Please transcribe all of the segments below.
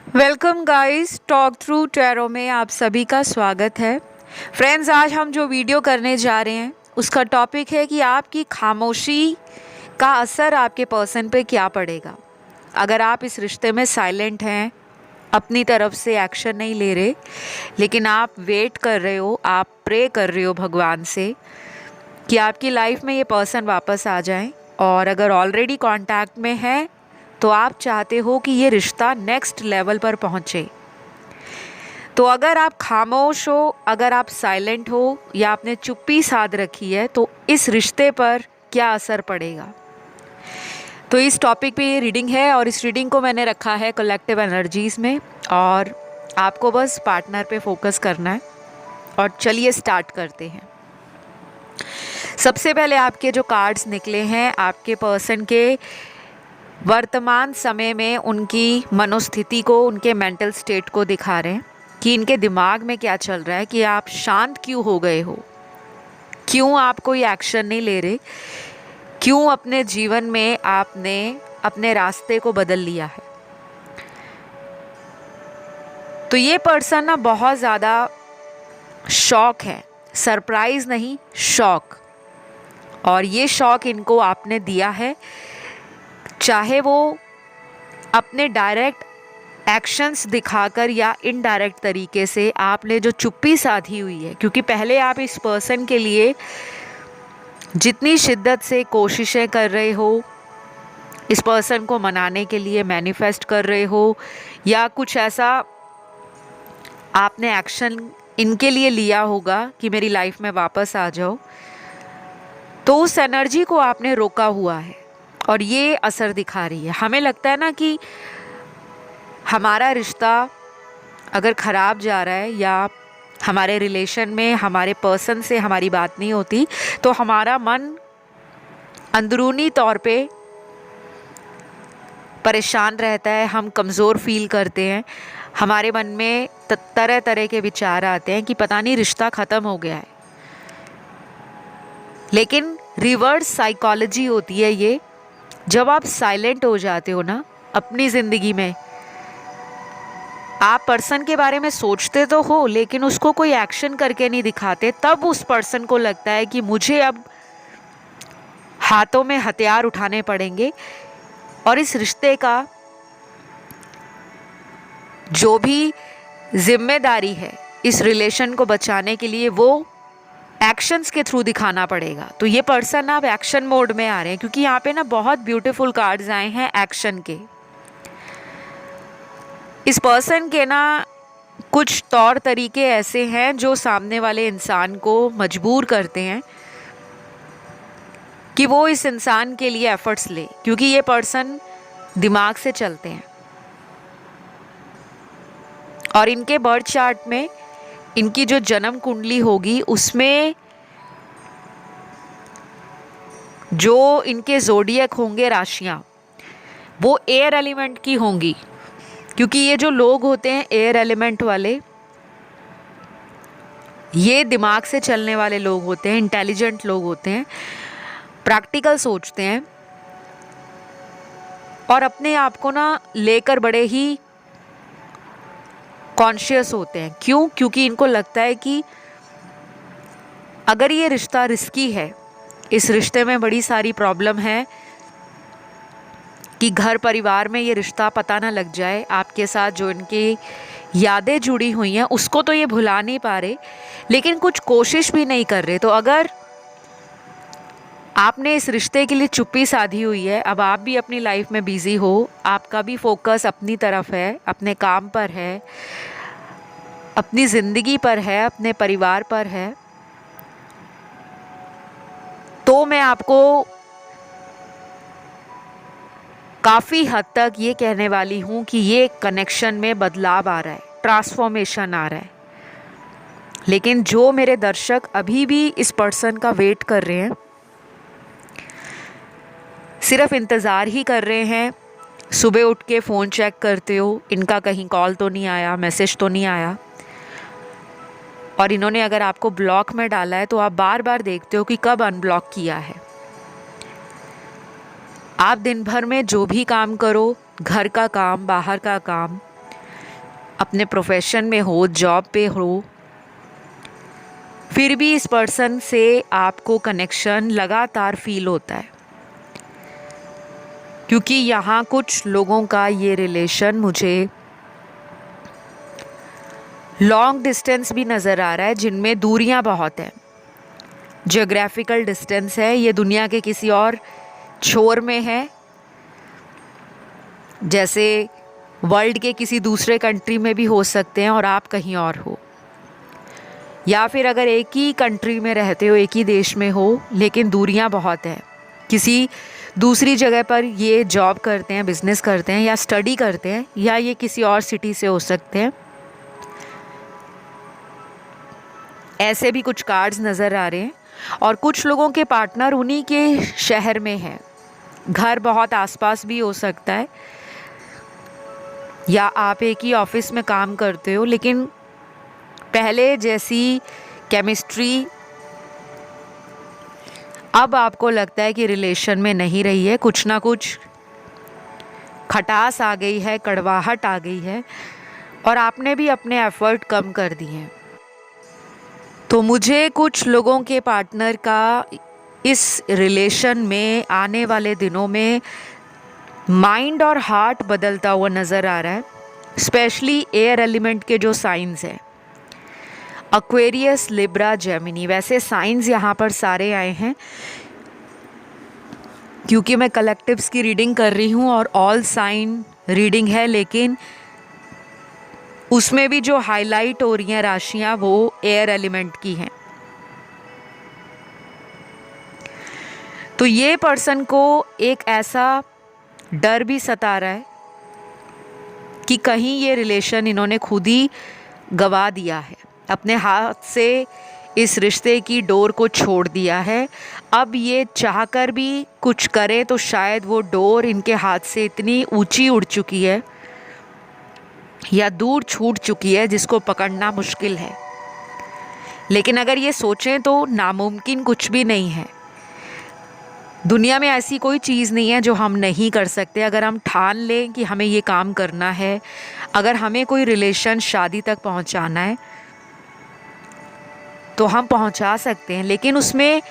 Welcome guys, talk through tarot में आप सभी का स्वागत है। फ्रेंड्स, आज हम जो वीडियो करने जा रहे हैं उसका टॉपिक है कि आपकी खामोशी का असर आपके पर्सन पे क्या पड़ेगा। अगर आप इस रिश्ते में साइलेंट हैं, अपनी तरफ से एक्शन नहीं ले रहे, लेकिन आप वेट कर रहे हो, आप प्रे कर रहे हो भगवान से कि आपकी लाइफ में ये पर्सन वापस आ जाए, और अगर ऑलरेडी कांटेक्ट में है तो आप चाहते हो कि ये रिश्ता नेक्स्ट लेवल पर पहुंचे। तो अगर आप खामोश हो, अगर आप साइलेंट हो या आपने चुप्पी साध रखी है, तो इस रिश्ते पर क्या असर पड़ेगा। तो इस टॉपिक पे ये रीडिंग है, और इस रीडिंग को मैंने रखा है कलेक्टिव एनर्जीज़ में, और आपको बस पार्टनर पे फोकस करना है। और चलिए स्टार्ट करते हैं। सबसे पहले आपके जो कार्ड्स निकले हैं आपके पर्सन के वर्तमान समय में उनकी मनोस्थिति को, उनके मेंटल स्टेट को दिखा रहे हैं कि इनके दिमाग में क्या चल रहा है, कि आप शांत क्यों हो गए हो, क्यों आप कोई एक्शन नहीं ले रहे, क्यों अपने जीवन में आपने अपने रास्ते को बदल लिया है। तो ये पर्सन ना बहुत ज़्यादा शॉक है, सरप्राइज नहीं, शॉक। और ये शॉक इनको आपने दिया है, चाहे वो अपने डायरेक्ट एक्शंस दिखाकर या इनडायरेक्ट तरीके से। आपने जो चुप्पी साधी हुई है, क्योंकि पहले आप इस पर्सन के लिए जितनी शिद्दत से कोशिशें कर रहे हो, इस पर्सन को मनाने के लिए मैनिफेस्ट कर रहे हो, या कुछ ऐसा आपने एक्शन इनके लिए लिया होगा कि मेरी लाइफ में वापस आ जाओ, तो उस एनर्जी को आपने रोका हुआ है और ये असर दिखा रही है। हमें लगता है ना कि हमारा रिश्ता अगर ख़राब जा रहा है, या हमारे रिलेशन में हमारे पर्सन से हमारी बात नहीं होती, तो हमारा मन अंदरूनी तौर पे परेशान रहता है, हम कमज़ोर फील करते हैं, हमारे मन में तरह तरह के विचार आते हैं कि पता नहीं रिश्ता ख़त्म हो गया है। लेकिन रिवर्स साइकोलॉजी होती है ये, जब आप साइलेंट हो जाते हो ना अपनी ज़िंदगी में, आप पर्सन के बारे में सोचते तो हो लेकिन उसको कोई एक्शन करके नहीं दिखाते, तब उस पर्सन को लगता है कि मुझे अब हाथों में हथियार उठाने पड़ेंगे और इस रिश्ते का जो भी जिम्मेदारी है इस रिलेशन को बचाने के लिए, वो एक्शंस के थ्रू दिखाना पड़ेगा। तो ये पर्सन अब एक्शन मोड में आ रहे हैं, क्योंकि यहाँ पे ना बहुत ब्यूटीफुल कार्ड्स आए हैं एक्शन के। इस पर्सन के ना कुछ तौर तरीके ऐसे हैं जो सामने वाले इंसान को मजबूर करते हैं कि वो इस इंसान के लिए एफर्ट्स ले, क्योंकि ये पर्सन दिमाग से चलते हैं। और इनके बर्थ चार्ट में इनकी जो जन्म कुंडली होगी उसमें जो इनके ज़ोडिएक होंगे, राशियाँ, वो एयर एलिमेंट की होंगी, क्योंकि ये जो लोग होते हैं एयर एलिमेंट वाले, ये दिमाग से चलने वाले लोग होते हैं, इंटेलिजेंट लोग होते हैं, प्रैक्टिकल सोचते हैं और अपने आप को ना लेकर बड़े ही कॉन्शियस होते हैं। क्यों? क्योंकि इनको लगता है कि अगर ये रिश्ता रिस्की है, इस रिश्ते में बड़ी सारी प्रॉब्लम है कि घर परिवार में ये रिश्ता पता ना लग जाए, आपके साथ जो इनकी यादें जुड़ी हुई हैं उसको तो ये भुला नहीं पा रहे, लेकिन कुछ कोशिश भी नहीं कर रहे। तो अगर आपने इस रिश्ते के लिए चुप्पी साधी हुई है, अब आप भी अपनी लाइफ में बिजी हो, आपका भी फोकस अपनी तरफ है, अपने काम पर है, अपनी ज़िंदगी पर है, अपने परिवार पर है, तो मैं आपको काफ़ी हद तक ये कहने वाली हूँ कि ये कनेक्शन में बदलाव आ रहा है, ट्रांसफॉर्मेशन आ रहा है। लेकिन जो मेरे दर्शक अभी भी इस पर्सन का वेट कर रहे हैं, सिर्फ इंतज़ार ही कर रहे हैं, सुबह उठ के फ़ोन चेक करते हो इनका कहीं कॉल तो नहीं आया, मैसेज तो नहीं आया, और इन्होंने अगर आपको ब्लॉक में डाला है तो आप बार बार देखते हो कि कब अनब्लॉक किया है। आप दिन भर में जो भी काम करो, घर का काम, बाहर का काम, अपने प्रोफेशन में हो, जॉब पे हो, फिर भी इस पर्सन से आपको कनेक्शन लगातार फील होता है, क्योंकि यहाँ कुछ लोगों का ये रिलेशन मुझे लॉन्ग डिस्टेंस भी नज़र आ रहा है, जिनमें दूरियाँ बहुत हैं। जियोग्राफिकल डिस्टेंस है, ये दुनिया के किसी और छोर में है, जैसे वर्ल्ड के किसी दूसरे कंट्री में भी हो सकते हैं और आप कहीं और हो, या फिर अगर एक ही कंट्री में रहते हो, एक ही देश में हो, लेकिन दूरियां बहुत हैं, किसी दूसरी जगह पर ये जॉब करते हैं, बिजनेस करते हैं या स्टडी करते हैं, या ये किसी और सिटी से हो सकते हैं। ऐसे भी कुछ कार्ड्स नज़र आ रहे हैं। और कुछ लोगों के पार्टनर उन्हीं के शहर में हैं, घर बहुत आसपास भी हो सकता है, या आप एक ही ऑफिस में काम करते हो, लेकिन पहले जैसी केमिस्ट्री अब आपको लगता है कि रिलेशन में नहीं रही है, कुछ ना कुछ खटास आ गई है, कड़वाहट आ गई है, और आपने भी अपने एफर्ट कम कर दिए हैं। तो मुझे कुछ लोगों के पार्टनर का इस रिलेशन में आने वाले दिनों में माइंड और हार्ट बदलता हुआ नज़र आ रहा है, स्पेशली एयर एलिमेंट के जो साइंस हैं, एक्वेरियस, लिब्रा, जेमिनी, वैसे साइंस यहाँ पर सारे आए हैं, क्योंकि मैं कलेक्टिव्स की रीडिंग कर रही हूँ और ऑल साइन रीडिंग है, लेकिन उसमें भी जो हाईलाइट हो रही हैं राशियाँ वो एयर एलिमेंट की हैं। तो ये पर्सन को एक ऐसा डर भी सता रहा है कि कहीं ये रिलेशन इन्होंने खुद ही गवा दिया है, अपने हाथ से इस रिश्ते की डोर को छोड़ दिया है। अब ये चाहकर भी कुछ करे तो शायद वो डोर इनके हाथ से इतनी ऊंची उड़ चुकी है या दूर छूट चुकी है जिसको पकड़ना मुश्किल है। लेकिन अगर ये सोचें तो नामुमकिन कुछ भी नहीं है। दुनिया में ऐसी कोई चीज़ नहीं है जो हम नहीं कर सकते। अगर हम ठान लें कि हमें ये काम करना है, अगर हमें कोई रिलेशन शादी तक पहुंचाना है तो हम पहुंचा सकते हैं, लेकिन उसमें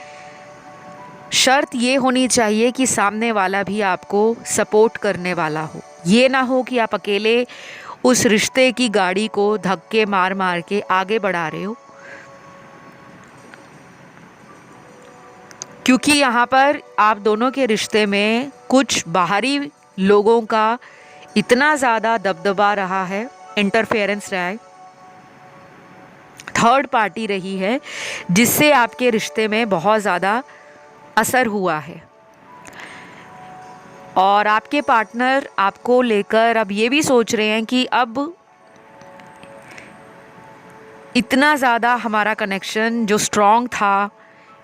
शर्त ये होनी चाहिए कि सामने वाला भी आपको सपोर्ट करने वाला हो। ये ना हो कि आप अकेले उस रिश्ते की गाड़ी को धक्के मार मार के आगे बढ़ा रहे हो, क्योंकि यहाँ पर आप दोनों के रिश्ते में कुछ बाहरी लोगों का इतना ज़्यादा दबदबा रहा है, इंटरफेरेंस रहा है, थर्ड पार्टी रही है, जिससे आपके रिश्ते में बहुत ज़्यादा असर हुआ है। और आपके पार्टनर आपको लेकर अब ये भी सोच रहे हैं कि अब इतना ज़्यादा हमारा कनेक्शन जो स्ट्रॉन्ग था,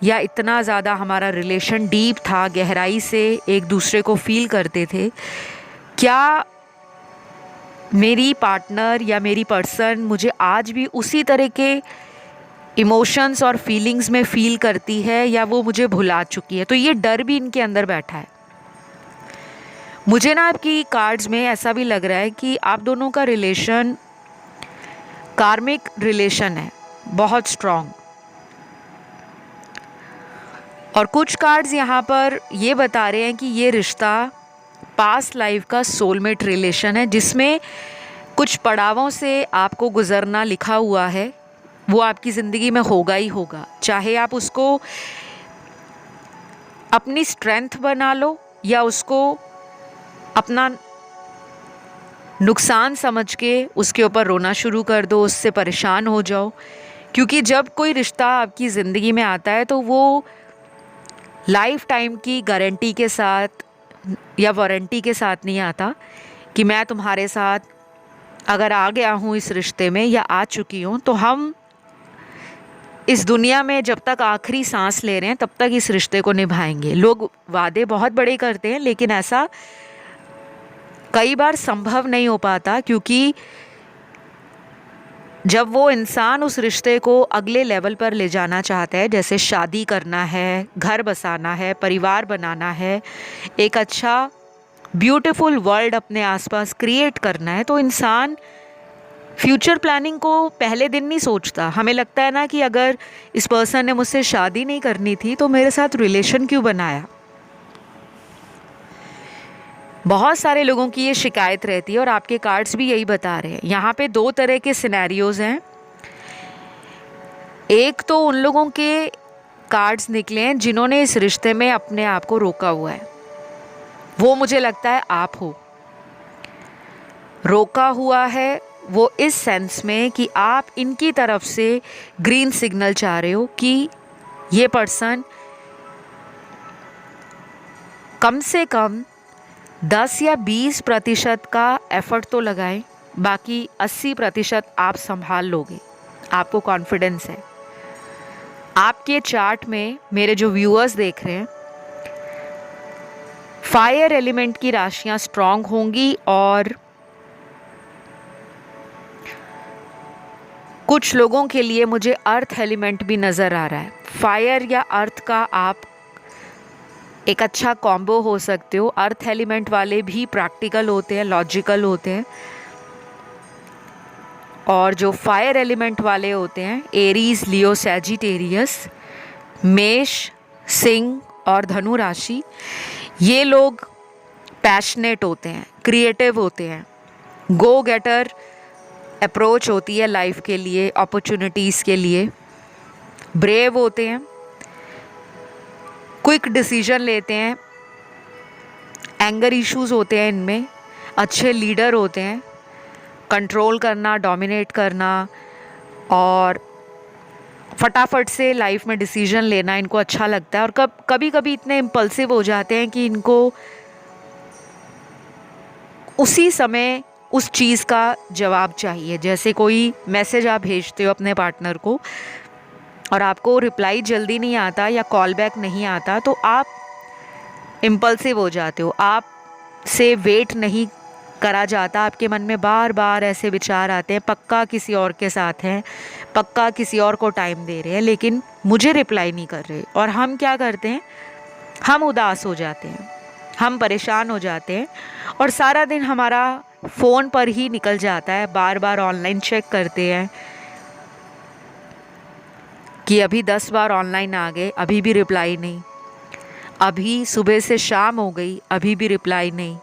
या इतना ज़्यादा हमारा रिलेशन डीप था, गहराई से एक दूसरे को फील करते थे, क्या मेरी पार्टनर या मेरी पर्सन मुझे आज भी उसी तरह के इमोशंस और फीलिंग्स में फ़ील करती है, या वो मुझे भुला चुकी है। तो ये डर भी इनके अंदर बैठा है। मुझे ना आपकी कार्ड्स में ऐसा भी लग रहा है कि आप दोनों का रिलेशन कार्मिक रिलेशन है, बहुत स्ट्रॉन्ग। और कुछ कार्ड्स यहाँ पर ये बता रहे हैं कि ये रिश्ता पास्ट लाइफ का सोलमेट रिलेशन है, जिसमें कुछ पड़ावों से आपको गुजरना लिखा हुआ है। वो आपकी ज़िंदगी में होगा ही होगा, चाहे आप उसको अपनी स्ट्रेंथ बना लो या उसको अपना नुकसान समझ के उसके ऊपर रोना शुरू कर दो, उससे परेशान हो जाओ। क्योंकि जब कोई रिश्ता आपकी ज़िंदगी में आता है तो वो लाइफ टाइम की गारंटी के साथ या वारंटी के साथ नहीं आता कि मैं तुम्हारे साथ अगर आ गया हूँ इस रिश्ते में या आ चुकी हूँ तो हम इस दुनिया में जब तक आखिरी सांस ले रहे हैं तब तक इस रिश्ते को निभाएंगे। लोग वादे बहुत बड़े करते हैं, लेकिन ऐसा कई बार संभव नहीं हो पाता, क्योंकि जब वो इंसान उस रिश्ते को अगले लेवल पर ले जाना चाहता है, जैसे शादी करना है, घर बसाना है, परिवार बनाना है, एक अच्छा ब्यूटीफुल वर्ल्ड अपने आसपास क्रिएट करना है, तो इंसान फ्यूचर प्लानिंग को पहले दिन नहीं सोचता। हमें लगता है ना कि अगर इस पर्सन ने मुझसे शादी नहीं करनी थी तो मेरे साथ रिलेशन क्यों बनाया। बहुत सारे लोगों की ये शिकायत रहती है और आपके कार्ड्स भी यही बता रहे हैं। यहाँ पे दो तरह के सिनेरियोज हैं। एक तो उन लोगों के कार्ड्स निकले हैं जिन्होंने इस रिश्ते में अपने आप को रोका हुआ है। वो मुझे लगता है आप हो। रोका हुआ है वो इस सेंस में कि आप इनकी तरफ से ग्रीन सिग्नल चाह रहे हो कि ये पर्सन कम से कम 10 या 20% का एफर्ट तो लगाएं, बाकी 80% आप संभाल लोगे। आपको कॉन्फिडेंस है। आपके चार्ट में मेरे जो व्यूअर्स देख रहे हैं, फायर एलिमेंट की राशियां स्ट्रांग होंगी और कुछ लोगों के लिए मुझे अर्थ एलिमेंट भी नज़र आ रहा है। फायर या अर्थ का आप एक अच्छा कॉम्बो हो सकते हो। अर्थ एलिमेंट वाले भी प्रैक्टिकल होते हैं, लॉजिकल होते हैं, और जो फायर एलिमेंट वाले होते हैं एरीज, लियो, सैजिटेरियस, मेष, सिंह और धनु राशि, ये लोग पैशनेट होते हैं, क्रिएटिव होते हैं, गो गेटर अप्रोच होती है लाइफ के लिए, अपॉर्चुनिटीज़ के लिए, ब्रेव होते हैं, क्विक डिसीजन लेते हैं, एंगर इश्यूज होते हैं इनमें, अच्छे लीडर होते हैं, कंट्रोल करना, डोमिनेट करना और फटाफट से लाइफ में डिसीजन लेना इनको अच्छा लगता है। और कभी कभी इतने इम्पल्सिव हो जाते हैं कि इनको उसी समय उस चीज़ का जवाब चाहिए। जैसे कोई मैसेज आप भेजते हो अपने पार्टनर को और आपको रिप्लाई जल्दी नहीं आता या कॉल बैक नहीं आता, तो आप इम्पल्सिव हो जाते हो। आप से वेट नहीं करा जाता। आपके मन में बार बार ऐसे विचार आते हैं, पक्का किसी और के साथ हैं, पक्का किसी और को टाइम दे रहे हैं, लेकिन मुझे रिप्लाई नहीं कर रहे। और हम क्या करते हैं, हम उदास हो जाते हैं, हम परेशान हो जाते हैं और सारा दिन हमारा फ़ोन पर ही निकल जाता है। बार बार ऑनलाइन चेक करते हैं कि अभी 10 बार ऑनलाइन आ गए, अभी भी रिप्लाई नहीं, अभी सुबह से शाम हो गई, अभी भी रिप्लाई नहीं।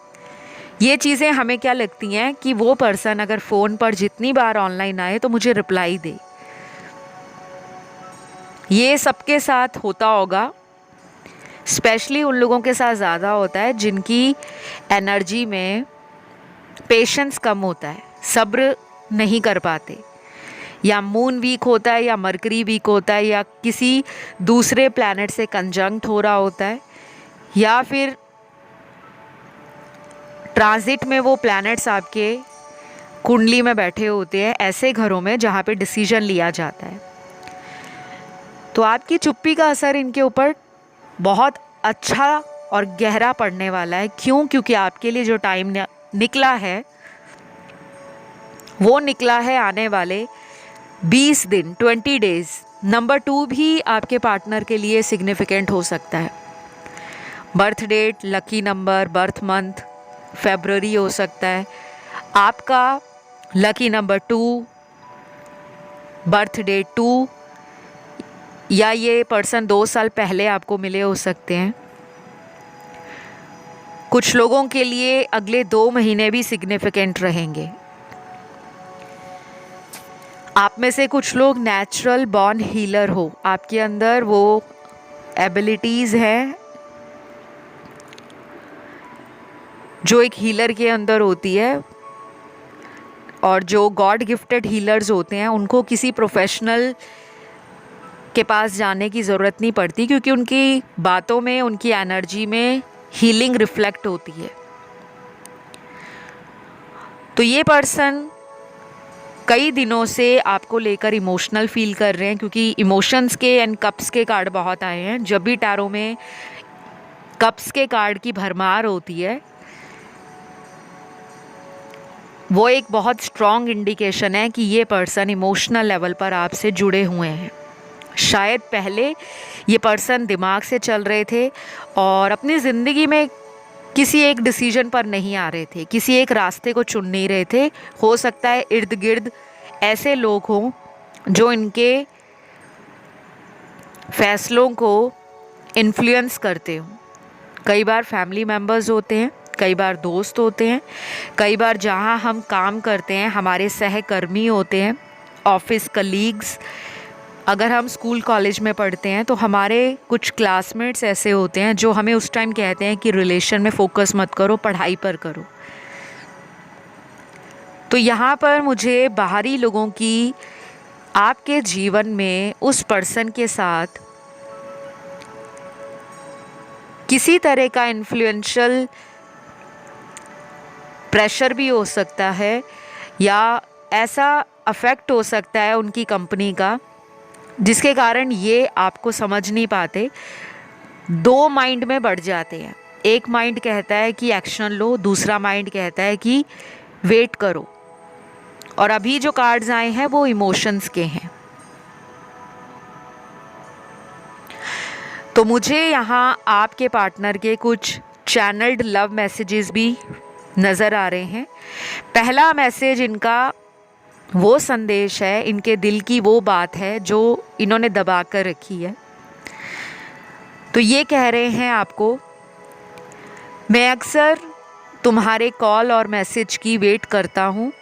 ये चीज़ें हमें क्या लगती हैं कि वो पर्सन अगर फ़ोन पर जितनी बार ऑनलाइन आए तो मुझे रिप्लाई दे। ये सबके साथ होता होगा, स्पेशली उन लोगों के साथ ज़्यादा होता है जिनकी एनर्जी में पेशेंस कम होता है, सब्र नहीं कर पाते, या मून वीक होता है, या मरकरी वीक होता है, या किसी दूसरे प्लैनेट से कंजंक्ट हो रहा होता है, या फिर ट्रांजिट में वो प्लैनेट्स आपके कुंडली में बैठे होते हैं, ऐसे घरों में जहाँ पे डिसीजन लिया जाता है। तो आपकी चुप्पी का असर इनके ऊपर बहुत अच्छा और गहरा पड़ने वाला है। क्यों? क्योंकि आपके लिए जो टाइम निकला है वो निकला है आने वाले 20 दिन, 20 डेज। नंबर 2 भी आपके पार्टनर के लिए सिग्निफिकेंट हो सकता है। Birth date, lucky number, birth month फरवरी हो सकता है। आपका लकी नंबर 2, बर्थ डेट 2, या ये पर्सन 2 साल पहले आपको मिले हो सकते हैं। कुछ लोगों के लिए अगले 2 महीने भी सिग्निफिकेंट रहेंगे। आप में से कुछ लोग नेचुरल बॉर्न हीलर हो, आपके अंदर वो एबिलिटीज़ हैं जो एक हीलर के अंदर होती है। और जो गॉड गिफ्टेड हीलर्स होते हैं उनको किसी प्रोफेशनल के पास जाने की ज़रूरत नहीं पड़ती, क्योंकि उनकी बातों में, उनकी एनर्जी में हीलिंग रिफ्लेक्ट होती है। तो ये पर्सन कई दिनों से आपको लेकर इमोशनल फील कर रहे हैं, क्योंकि इमोशंस के एंड कप्स के कार्ड बहुत आए हैं। जब भी टैरो में कप्स के कार्ड की भरमार होती है वो एक बहुत स्ट्रॉन्ग इंडिकेशन है कि ये पर्सन इमोशनल लेवल पर आपसे जुड़े हुए हैं। शायद पहले ये पर्सन दिमाग से चल रहे थे और अपनी ज़िंदगी में किसी एक डिसीजन पर नहीं आ रहे थे, किसी एक रास्ते को चुन नहीं रहे थे। हो सकता है इर्द गिर्द ऐसे लोग हों जो इनके फैसलों को इन्फ्लुएंस करते हों। कई बार फैमिली मेम्बर्स होते हैं, कई बार दोस्त होते हैं, कई बार जहाँ हम काम करते हैं हमारे सहकर्मी होते हैं, ऑफिस कलीग्स। अगर हम स्कूल कॉलेज में पढ़ते हैं तो हमारे कुछ क्लासमेट्स ऐसे होते हैं जो हमें उस टाइम कहते हैं कि रिलेशन में फोकस मत करो, पढ़ाई पर करो। तो यहाँ पर मुझे बाहरी लोगों की आपके जीवन में उस पर्सन के साथ किसी तरह का इन्फ्लुएंशियल प्रेशर भी हो सकता है या ऐसा अफेक्ट हो सकता है उनकी कंपनी का, जिसके कारण ये आपको समझ नहीं पाते। दो माइंड में बढ़ जाते हैं। एक माइंड कहता है कि एक्शन लो, दूसरा माइंड कहता है कि वेट करो। और अभी जो कार्ड्स आए हैं वो इमोशंस के हैं। तो मुझे यहाँ आपके पार्टनर के कुछ चैनल्ड लव मैसेजेस भी नज़र आ रहे हैं। पहला मैसेज इनका वो संदेश है, इनके दिल की वो बात है जो इन्होंने दबा कर रखी है। तो ये कह रहे हैं आपको, मैं अक्सर तुम्हारे कॉल और मैसेज की वेट करता हूँ,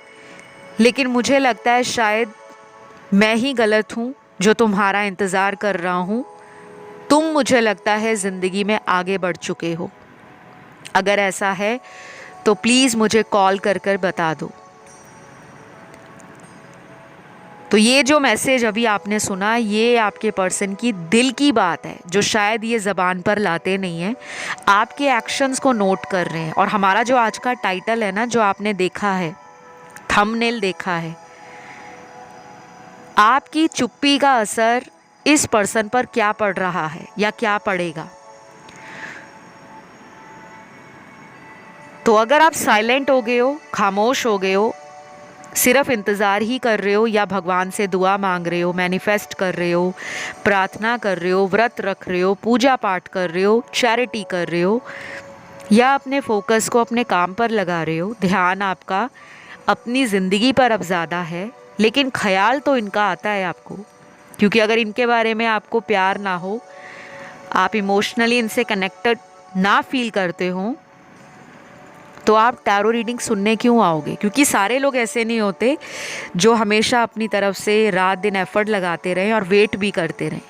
लेकिन मुझे लगता है शायद मैं ही गलत हूँ जो तुम्हारा इंतज़ार कर रहा हूँ। तुम मुझे लगता है ज़िंदगी में आगे बढ़ चुके हो। अगर ऐसा है तो प्लीज़ मुझे कॉल कर कर बता दो। तो ये जो मैसेज अभी आपने सुना, ये आपके पर्सन की दिल की बात है जो शायद ये ज़बान पर लाते नहीं हैं, आपके एक्शंस को नोट कर रहे हैं। और हमारा जो आज का टाइटल है ना, जो आपने देखा है, थंबनेल देखा है, आपकी चुप्पी का असर इस पर्सन पर क्या पड़ रहा है या क्या पड़ेगा। तो अगर आप साइलेंट हो गए हो, खामोश हो गए हो, सिर्फ इंतज़ार ही कर रहे हो या भगवान से दुआ मांग रहे हो, मैनिफेस्ट कर रहे हो, प्रार्थना कर रहे हो, व्रत रख रहे हो, पूजा पाठ कर रहे हो, चैरिटी कर रहे हो, या अपने फोकस को अपने काम पर लगा रहे हो, ध्यान आपका अपनी ज़िंदगी पर अब ज़्यादा है, लेकिन ख्याल तो इनका आता है आपको। क्योंकि अगर इनके बारे में आपको प्यार ना हो, आप इमोशनली इनसे कनेक्टेड ना फील करते हो, तो आप टैरो रीडिंग सुनने क्यों आओगे? क्योंकि सारे लोग ऐसे नहीं होते जो हमेशा अपनी तरफ से रात दिन एफर्ट लगाते रहें और वेट भी करते रहें।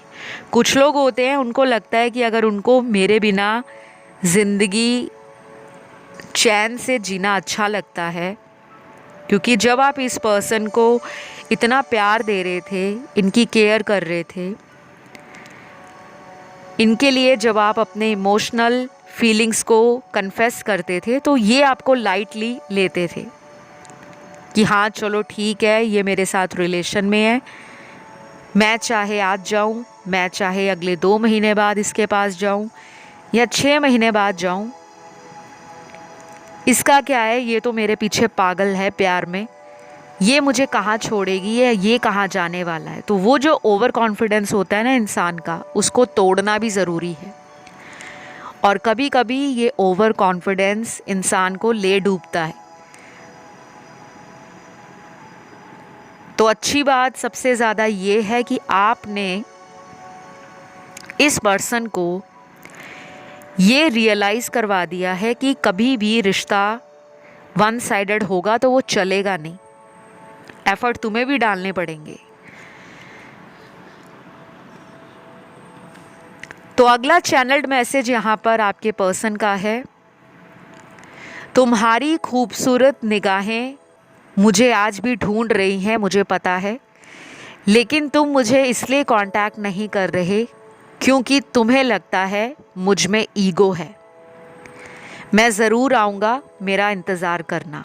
कुछ लोग होते हैं, उनको लगता है कि अगर उनको मेरे बिना ज़िंदगी चैन से जीना अच्छा लगता है, क्योंकि जब आप इस पर्सन को इतना प्यार दे रहे थे, इनकी केयर कर रहे थे, इनके लिए जब आप अपने इमोशनल फीलिंग्स को कन्फेस करते थे, तो ये आपको लाइटली लेते थे कि हाँ चलो ठीक है, ये मेरे साथ रिलेशन में है, मैं चाहे आज जाऊँ, मैं चाहे अगले 2 महीने बाद इसके पास जाऊँ या 6 महीने बाद जाऊँ, इसका क्या है, ये तो मेरे पीछे पागल है प्यार में, ये मुझे कहाँ छोड़ेगी या ये कहाँ जाने वाला है। तो वो जो ओवर कॉन्फिडेंस होता है ना इंसान का, उसको तोड़ना भी ज़रूरी है। और कभी कभी ये ओवर कॉन्फिडेंस इंसान को ले डूबता है। तो अच्छी बात सबसे ज़्यादा ये है कि आपने इस पर्सन को ये रियलाइज़ करवा दिया है कि कभी भी रिश्ता वन साइडेड होगा तो वो चलेगा नहीं, एफर्ट तुम्हें भी डालने पड़ेंगे। तो अगला चैनल्ड मैसेज यहाँ पर आपके पर्सन का है, तुम्हारी खूबसूरत निगाहें मुझे आज भी ढूंढ रही हैं, मुझे पता है, लेकिन तुम मुझे इसलिए कांटेक्ट नहीं कर रहे क्योंकि तुम्हें लगता है मुझ में ईगो है। मैं ज़रूर आऊँगा, मेरा इंतज़ार करना।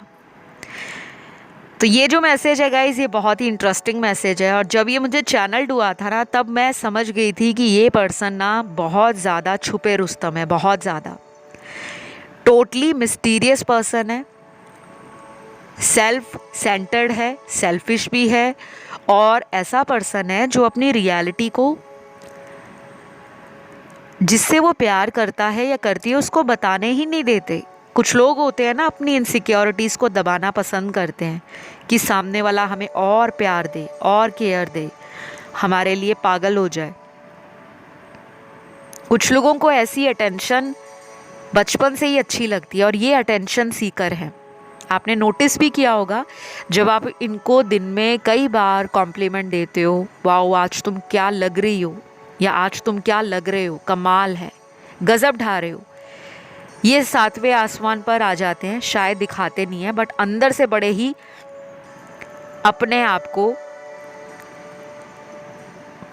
तो ये जो मैसेज है गाइस, ये बहुत ही इंटरेस्टिंग मैसेज है। और जब ये मुझे चैनल्ड हुआ था ना, तब मैं समझ गई थी कि ये पर्सन ना बहुत ज़्यादा छुपे रुस्तम है, बहुत ज़्यादा टोटली मिस्टीरियस पर्सन है, सेल्फ सेंटर्ड है, सेल्फिश भी है, और ऐसा पर्सन है जो अपनी रियलिटी को जिससे वो प्यार करता है या करती है उसको बताने ही नहीं देते। कुछ लोग होते हैं ना, अपनी इनसिक्योरिटीज़ को दबाना पसंद करते हैं कि सामने वाला हमें और प्यार दे और केयर दे, हमारे लिए पागल हो जाए। कुछ लोगों को ऐसी अटेंशन बचपन से ही अच्छी लगती है और ये अटेंशन सीकर है। आपने नोटिस भी किया होगा, जब आप इनको दिन में कई बार कॉम्प्लीमेंट देते हो, वाओ आज तुम क्या लग रही हो, या आज तुम क्या लग रहे हो, कमाल है, गजब ढा रहे हो, ये सातवें आसमान पर आ जाते हैं। शायद दिखाते नहीं है, बट अंदर से बड़े ही अपने आप को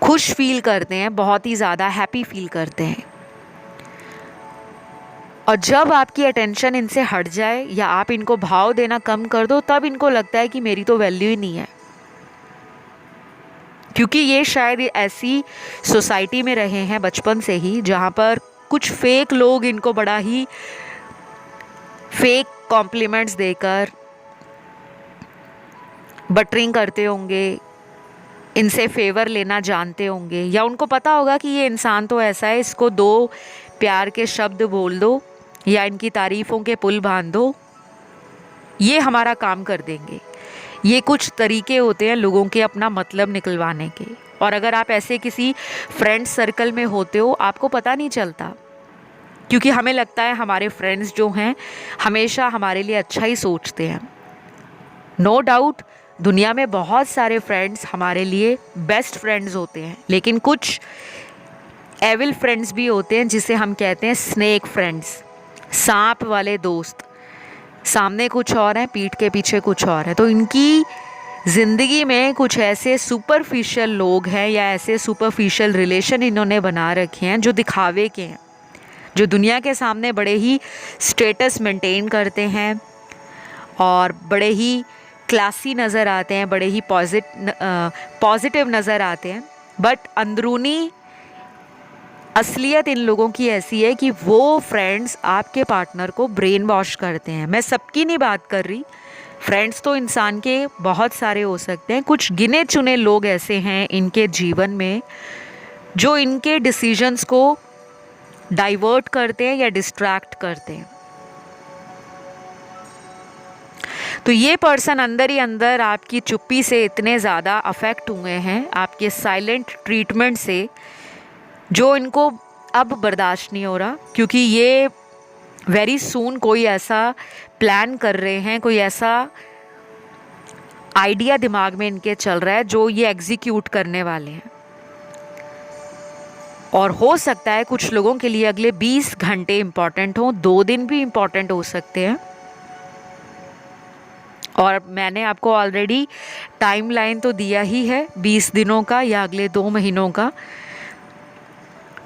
खुश फील करते हैं, बहुत ही ज़्यादा हैप्पी फील करते हैं। और जब आपकी अटेंशन इनसे हट जाए या आप इनको भाव देना कम कर दो, तब इनको लगता है कि मेरी तो वैल्यू ही नहीं है। क्योंकि ये शायद ऐसी सोसाइटी में रहे हैं बचपन से ही, जहाँ पर कुछ फेक लोग इनको बड़ा ही फेक कॉम्प्लीमेंट्स देकर बटरिंग करते होंगे, इनसे फेवर लेना जानते होंगे, या उनको पता होगा कि ये इंसान तो ऐसा है, इसको दो प्यार के शब्द बोल दो या इनकी तारीफ़ों के पुल बांध दो, ये हमारा काम कर देंगे। ये कुछ तरीके होते हैं लोगों के अपना मतलब निकलवाने के। और अगर आप ऐसे किसी फ्रेंड्स सर्कल में होते हो, आपको पता नहीं चलता, क्योंकि हमें लगता है हमारे फ्रेंड्स जो हैं हमेशा हमारे लिए अच्छा ही सोचते हैं। नो डाउट दुनिया में बहुत सारे फ्रेंड्स हमारे लिए बेस्ट फ्रेंड्स होते हैं, लेकिन कुछ एविल फ्रेंड्स भी होते हैं जिसे हम कहते हैं स्नेक फ्रेंड्स, सांप वाले दोस्त। सामने कुछ और है, पीठ के पीछे कुछ और है। तो इनकी ज़िंदगी में कुछ ऐसे सुपरफिशियल लोग हैं या ऐसे सुपरफिशियल रिलेशन इन्होंने बना रखे हैं जो दिखावे के हैं, जो दुनिया के सामने बड़े ही स्टेटस मेंटेन करते हैं और बड़े ही क्लासी नज़र आते हैं, बड़े ही पॉजिटिव नज़र आते हैं। बट अंदरूनी असलियत इन लोगों की ऐसी है कि वो फ्रेंड्स आपके पार्टनर को ब्रेन वॉश करते हैं। मैं सबकी नहीं बात कर रही, फ्रेंड्स तो इंसान के बहुत सारे हो सकते हैं, कुछ गिने चुने लोग ऐसे हैं इनके जीवन में जो इनके डिसीजंस को डाइवर्ट करते हैं या डिस्ट्रैक्ट करते हैं। तो ये पर्सन अंदर ही अंदर आपकी चुप्पी से इतने ज़्यादा अफेक्ट हुए हैं, आपके साइलेंट ट्रीटमेंट से, जो इनको अब बर्दाश्त नहीं हो रहा। क्योंकि ये वेरी सून कोई ऐसा प्लान कर रहे हैं, कोई ऐसा आइडिया दिमाग में इनके चल रहा है जो ये एग्जीक्यूट करने वाले हैं। और हो सकता है कुछ लोगों के लिए अगले 20 घंटे इम्पॉर्टेंट हो, 2 दिन भी इम्पॉर्टेंट हो सकते हैं। और मैंने आपको ऑलरेडी टाइमलाइन तो दिया ही है 20 दिनों का या अगले 2 महीनों का।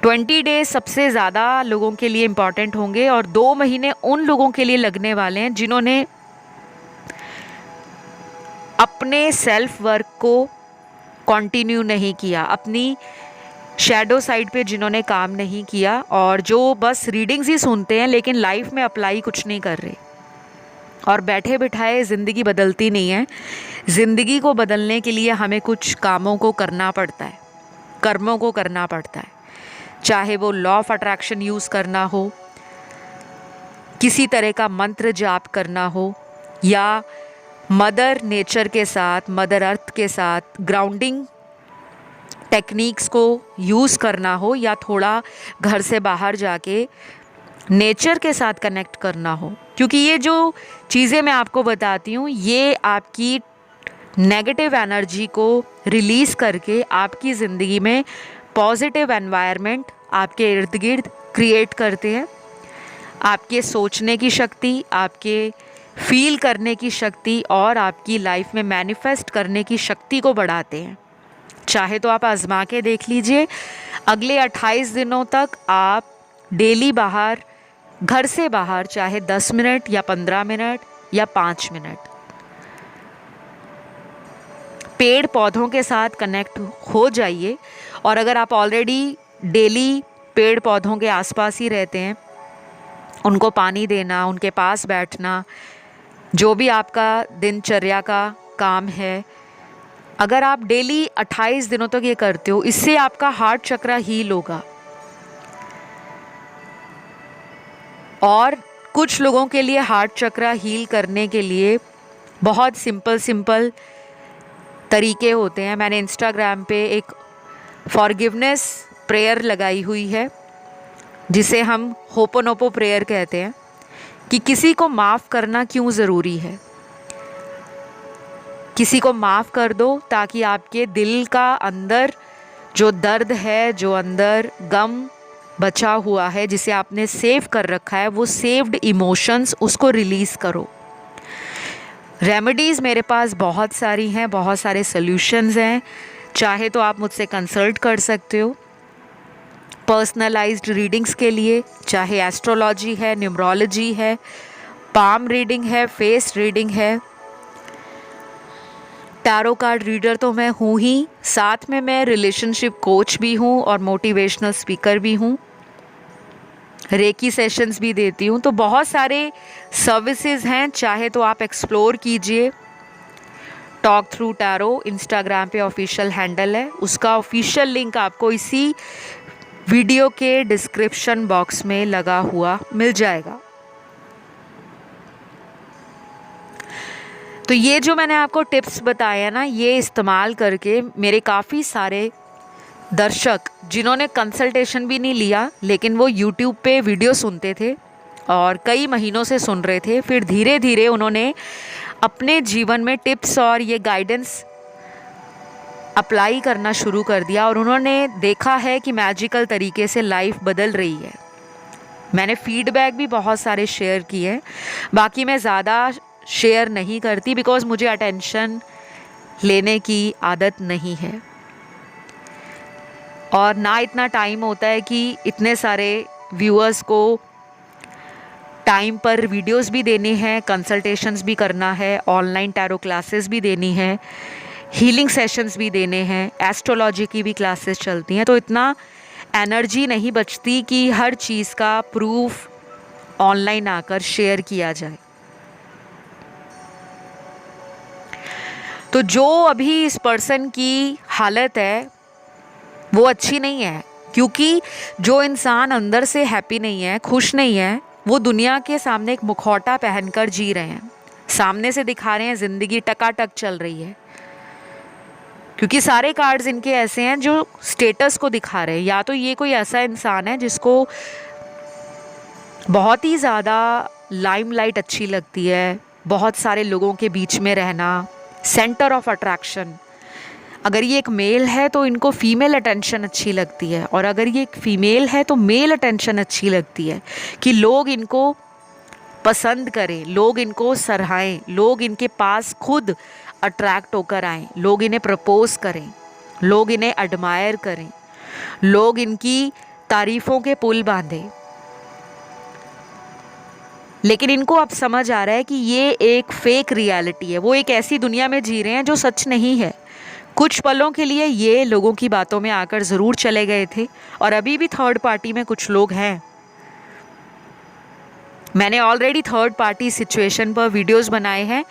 20 डेज सबसे ज़्यादा लोगों के लिए इम्पॉर्टेंट होंगे और 2 महीने उन लोगों के लिए लगने वाले हैं जिन्होंने अपने सेल्फ वर्क को कंटिन्यू नहीं किया, अपनी शैडो साइड पे जिन्होंने काम नहीं किया और जो बस रीडिंग्स ही सुनते हैं लेकिन लाइफ में अप्लाई कुछ नहीं कर रहे। और बैठे बिठाए ज़िंदगी बदलती नहीं है। ज़िंदगी को बदलने के लिए हमें कुछ कामों को करना पड़ता है, कर्मों को करना पड़ता है। चाहे वो लॉ ऑफ अट्रैक्शन यूज़ करना हो, किसी तरह का मंत्र जाप करना हो, या मदर नेचर के साथ, मदर अर्थ के साथ ग्राउंडिंग टेक्निक्स को यूज़ करना हो, या थोड़ा घर से बाहर जाके नेचर के साथ कनेक्ट करना हो। क्योंकि ये जो चीज़ें मैं आपको बताती हूँ, ये आपकी नेगेटिव एनर्जी को रिलीज़ करके आपकी ज़िंदगी में पॉजिटिव एनवायरनमेंट आपके इर्द गिर्द क्रिएट करते हैं। आपके सोचने की शक्ति, आपके फील करने की शक्ति और आपकी लाइफ में मैनिफेस्ट करने की शक्ति को बढ़ाते हैं। चाहे तो आप आजमा के देख लीजिए, अगले 28 दिनों तक आप डेली बाहर, घर से बाहर, चाहे 10 मिनट या 15 मिनट या 5 मिनट पेड़ पौधों के साथ कनेक्ट हो जाइए। और अगर आप ऑलरेडी डेली पेड़ पौधों के आसपास ही रहते हैं, उनको पानी देना, उनके पास बैठना, जो भी आपका दिनचर्या का काम है, अगर आप डेली 28 दिनों तक ये करते हो, इससे आपका हार्ट चक्र हील होगा और कुछ लोगों के लिए हार्ट चक्रा हील करने के लिए बहुत सिंपल तरीके होते हैं। मैंने इंस्टाग्राम पे एक फॉरगिवनेस प्रेयर लगाई हुई है, जिसे हम होपोनोपो प्रेयर कहते हैं, कि किसी को माफ़ करना क्यों ज़रूरी है। किसी को माफ़ कर दो ताकि आपके दिल का अंदर जो दर्द है, जो अंदर गम बचा हुआ है, जिसे आपने सेव कर रखा है, वो सेव्ड इमोशंस, उसको रिलीज़ करो। रेमेडीज़ मेरे पास बहुत सारी हैं, बहुत सारे सॉल्यूशंस हैं। चाहे तो आप मुझसे कंसल्ट कर सकते हो पर्सनलाइज्ड रीडिंग्स के लिए, चाहे एस्ट्रोलॉजी है, न्यूमरोलॉजी है, पाम रीडिंग है, फेस रीडिंग है। टैरो कार्ड रीडर तो मैं हूँ ही, साथ में मैं रिलेशनशिप कोच भी हूँ और मोटिवेशनल स्पीकर भी हूँ। रेकी सेशंस भी देती हूँ। तो बहुत सारे सर्विसेज हैं, चाहे तो आप एक्सप्लोर कीजिए। टॉक थ्रू टैरो इंस्टाग्राम पे ऑफिशियल हैंडल है, उसका ऑफिशियल लिंक आपको इसी वीडियो के डिस्क्रिप्शन बॉक्स में लगा हुआ मिल जाएगा। तो ये जो मैंने आपको टिप्स बताए हैं ना, ये इस्तेमाल करके मेरे काफ़ी सारे दर्शक, जिन्होंने कंसल्टेशन भी नहीं लिया लेकिन वो यूट्यूब पे वीडियो सुनते थे और कई महीनों से सुन रहे थे, फिर धीरे धीरे उन्होंने अपने जीवन में टिप्स और ये गाइडेंस अप्लाई करना शुरू कर दिया और उन्होंने देखा है कि मैजिकल तरीके से लाइफ बदल रही है। मैंने फीडबैक भी बहुत सारे शेयर किए, बाकी मैं ज़्यादा शेयर नहीं करती बिकॉज़ मुझे अटेंशन लेने की आदत नहीं है और ना इतना टाइम होता है कि इतने सारे व्यूअर्स को टाइम पर वीडियोस भी देने हैं, कंसल्टेशंस भी करना है, ऑनलाइन टैरो क्लासेस भी देनी है, हीलिंग सेशंस भी देने हैं, एस्ट्रोलॉजी की भी क्लासेस चलती हैं। तो इतना एनर्जी नहीं बचती कि हर चीज़ का प्रूफ ऑनलाइन आकर शेयर किया जाए। तो जो अभी इस पर्सन की हालत है वो अच्छी नहीं है, क्योंकि जो इंसान अंदर से हैप्पी नहीं है, खुश नहीं है, वो दुनिया के सामने एक मुखौटा पहनकर जी रहे हैं। सामने से दिखा रहे हैं ज़िंदगी टकाटक चल रही है, क्योंकि सारे कार्ड्स इनके ऐसे हैं जो स्टेटस को दिखा रहे हैं। या तो ये कोई ऐसा इंसान है जिसको बहुत ही ज़्यादा लाइमलाइट अच्छी लगती है, बहुत सारे लोगों के बीच में रहना, सेंटर ऑफ अट्रैक्शन। अगर ये एक मेल है तो इनको फीमेल अटेंशन अच्छी लगती है, और अगर ये एक फीमेल है तो मेल अटेंशन अच्छी लगती है, कि लोग इनको पसंद करें, लोग इनको सराहें, लोग इनके पास खुद अट्रैक्ट होकर आएँ, लोग इन्हें प्रपोज करें, लोग इन्हें एडमायर करें, लोग इनकी तारीफ़ों के पुल बांधें। लेकिन इनको अब समझ आ रहा है कि ये एक फेक रियलिटी है, वो एक ऐसी दुनिया में जी रहे हैं जो सच नहीं है। कुछ पलों के लिए ये लोगों की बातों में आकर ज़रूर चले गए थे और अभी भी थर्ड पार्टी में कुछ लोग हैं। मैंने ऑलरेडी थर्ड पार्टी सिचुएशन पर वीडियोस बनाए हैं,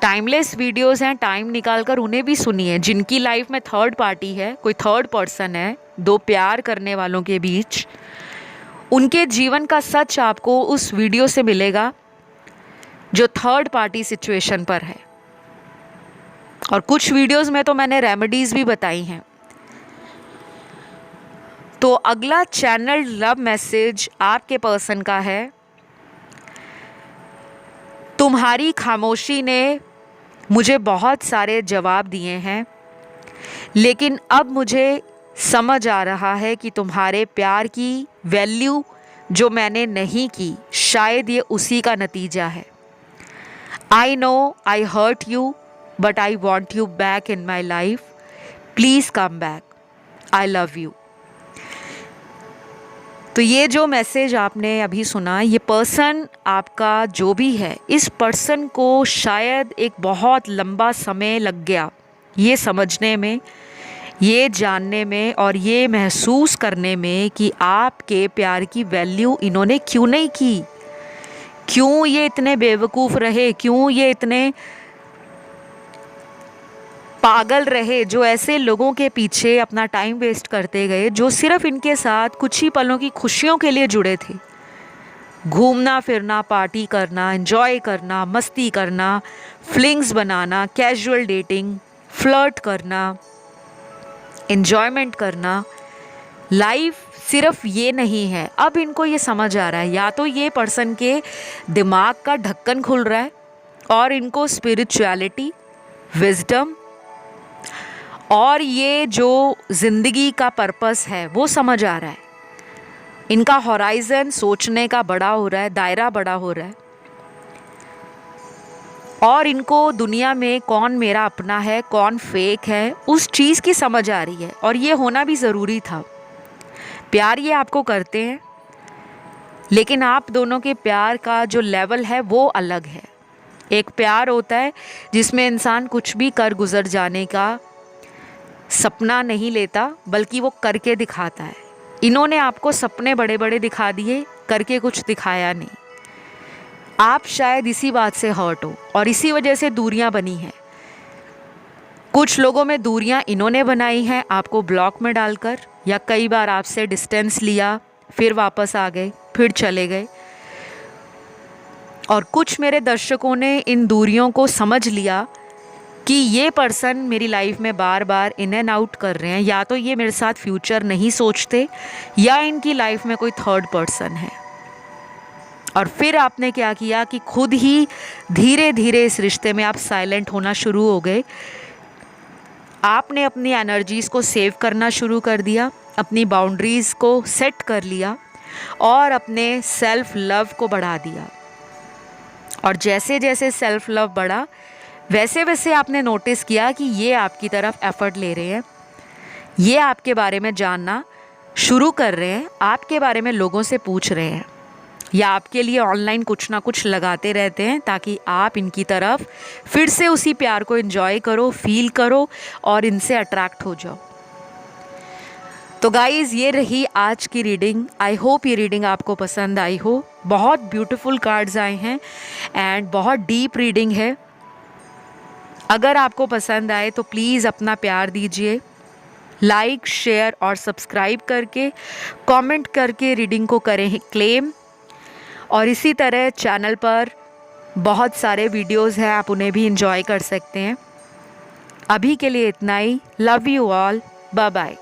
टाइमलेस वीडियोस हैं, टाइम निकाल कर उन्हें भी सुनिए। जिनकी लाइफ में थर्ड पार्टी है, कोई थर्ड पर्सन है, दो प्यार करने वालों के बीच, उनके जीवन का सच आपको उस वीडियो से मिलेगा जो थर्ड पार्टी सिचुएशन पर है। और कुछ वीडियोस में तो मैंने रेमेडीज़ भी बताई हैं। तो अगला चैनल लव मैसेज आपके पर्सन का है। तुम्हारी खामोशी ने मुझे बहुत सारे जवाब दिए हैं, लेकिन अब मुझे समझ आ रहा है कि तुम्हारे प्यार की वैल्यू जो मैंने नहीं की, शायद ये उसी का नतीजा है। I know I hurt you but I want you back in my life, please come back, I love you. तो ये जो मैसेज आपने अभी सुना, ये पर्सन आपका जो भी है, इस पर्सन को शायद एक बहुत लंबा समय लग गया ये समझने में, ये जानने में और ये महसूस करने में कि आपके प्यार की वैल्यू इन्होंने क्यों नहीं की, क्यों ये इतने बेवकूफ़ रहे, क्यों ये इतने पागल रहे, जो ऐसे लोगों के पीछे अपना टाइम वेस्ट करते गए जो सिर्फ इनके साथ कुछ ही पलों की खुशियों के लिए जुड़े थे। घूमना फिरना, पार्टी करना, एंजॉय करना, मस्ती करना, फ्लिंग्स बनाना, कैजुअल डेटिंग, फ्लर्ट करना, एंजॉयमेंट करना। लाइफ सिर्फ ये नहीं है। अब इनको ये समझ आ रहा है, या तो ये पर्सन के दिमाग का ढक्कन खुल रहा है और इनको स्पिरिचुअलिटी, विजडम और ये जो ज़िंदगी का पर्पस है वो समझ आ रहा है। इनका हॉराइजन सोचने का बड़ा हो रहा है, दायरा बड़ा हो रहा है, और इनको दुनिया में कौन मेरा अपना है, कौन फेक है, उस चीज़ की समझ आ रही है। और ये होना भी ज़रूरी था। प्यार ये आपको करते हैं, लेकिन आप दोनों के प्यार का जो लेवल है वो अलग है। एक प्यार होता है जिसमें इंसान कुछ भी कर गुजर जाने का सपना नहीं लेता, बल्कि वो करके दिखाता है। इन्होंने आपको सपने बड़े बड़े दिखा दिए, करके कुछ दिखाया नहीं। आप शायद इसी बात से हर्ट हो और इसी वजह से दूरियां बनी हैं। कुछ लोगों में दूरियां इन्होंने बनाई हैं आपको ब्लॉक में डालकर, या कई बार आपसे डिस्टेंस लिया, फिर वापस आ गए, फिर चले गए। और कुछ मेरे दर्शकों ने इन दूरियों को समझ लिया कि ये पर्सन मेरी लाइफ में बार बार इन एंड आउट कर रहे हैं, या तो ये मेरे साथ फ्यूचर नहीं सोचते, या इनकी लाइफ में कोई थर्ड पर्सन है। और फिर आपने क्या किया कि खुद ही धीरे धीरे इस रिश्ते में आप साइलेंट होना शुरू हो गए। आपने अपनी एनर्जीज़ को सेव करना शुरू कर दिया, अपनी बाउंड्रीज़ को सेट कर लिया और अपने सेल्फ लव को बढ़ा दिया। और जैसे जैसे सेल्फ लव बढ़ा, वैसे वैसे आपने नोटिस किया कि ये आपकी तरफ एफर्ट ले रहे हैं, ये आपके बारे में जानना शुरू कर रहे हैं, आपके बारे में लोगों से पूछ रहे हैं, या आपके लिए ऑनलाइन कुछ ना कुछ लगाते रहते हैं ताकि आप इनकी तरफ फिर से उसी प्यार को एंजॉय करो, फील करो और इनसे अट्रैक्ट हो जाओ। तो गाइज़, ये रही आज की रीडिंग। आई होप ये रीडिंग आपको पसंद आई हो। बहुत ब्यूटीफुल कार्ड्स आए हैं एंड बहुत डीप रीडिंग है। अगर आपको पसंद आए तो प्लीज़ अपना प्यार दीजिए, लाइक, शेयर और सब्सक्राइब करके, कमेंट करके रीडिंग को करें क्लेम। और इसी तरह चैनल पर बहुत सारे वीडियोस हैं, आप उन्हें भी एंजॉय कर सकते हैं। अभी के लिए इतना ही। Love you all, bye bye.